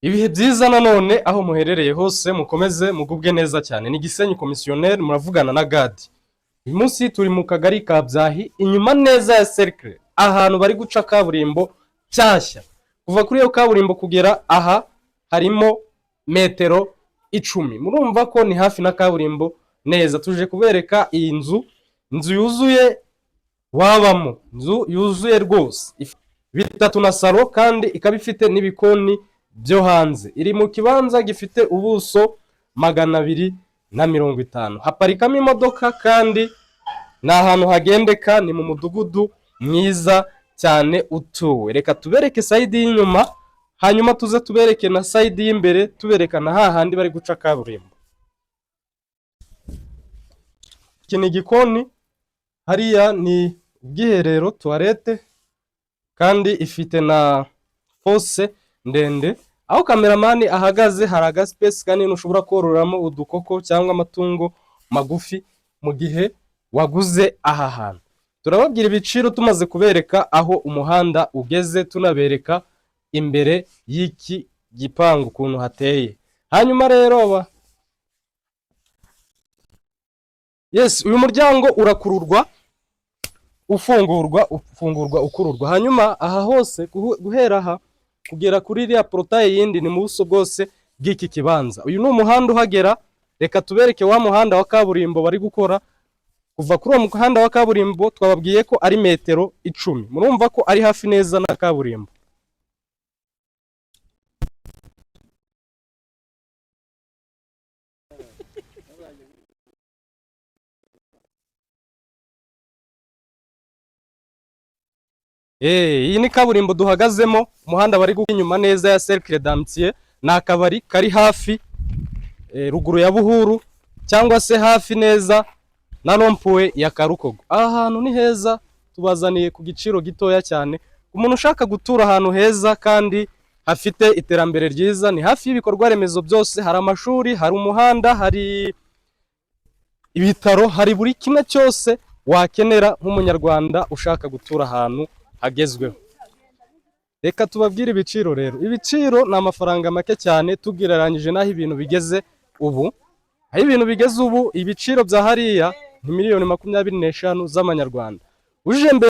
Ibihe byiza nanone aho muherereye hose mukomeze mugubwe neza cyane. Ni Gisenyi Komisiyoneri muravugana na Gadi. Uyu munsi turi mu kagari ka Byahi inyuma neza ya Cercle, ahantu bari guca kaburimbo cyashya. Kuva kuri iyo kaburimbo kugera aha harimo metero 10. Murumva ko ni hafi na kaburimbo neza. Tuje kubereka iyi nzu yuzuye wabamo, nzu yuzuye rwose. Bitatu na salo kandi ikaba ifite n'ibikoni byo hanze. Iri mu kibanza gifite ubuso 250. Haparikamo imodoka kandi ni ahantu hagendeka, ni mu mudugudu mwiza cyane utuwe. Reka tubereke side y'inyuma hanyuma tuze tubereke na side y'imbere, tuberekana hahandi bari guca kaburimbo. Iki ni igikoni, hariya ni ubwiherero toilette kandi ifite na fosse ndende. Aho kameramani ahagaze hari aga space kanini ushobora kororamo udukoko cyangwa amatungo magufi mu gihe waguze aha hantu. Turababwira ibiciro tumaze kubereka aho umuhanda ugeze, tunabereka imbere y'iki gipangu ukuntu hateye. Hanyuma rero uyu muryango urakururwa ufungurwa ukururwa. Hanyuma aha hose guhera aha kugera kuri iriya porotaye yindi ni mu buso bwose bw'iki kibanza. Uyu ni umuhanda uhagera. Reka tubereke wa muhanda wa kaburimbo bari gukora. Kuva kuri uwo muhanda wa kaburimbo twababwiye ko ari metero 10. Murumva ko ari hafi neza na kaburimbo. Iyi ni kaburimbo duhagazemo, umuhanda bari gukora inyuma neza ya Cercle d'Amitié. Ni akabari kari hafi ruguru ya Buhuru cyangwa se hafi neza na rompuwe ya Karukogo. Aha hantu ni heza, tubazaniye ku giciro gitoya cyane. Umuntu ushaka gutura ahantu heza kandi hafite iterambere ryiza, ni hafi y'ibikorwa remezo byose. Hari amashuri, hari umuhanda, hari ibitaro, hari buri kimwe cyose wakenera nk'umunyarwanda ushaka gutura ahantu hagezweho. Reka tubabwire ibiciro rero. Ibiciro ni amafaranga make cyane tugereranyije naho ibintu bigeze ubu. Aho ibintu bigeze ubu, ibiciro bya hariya ni miliyoni 25 z'amanyarwanda. Uje mbere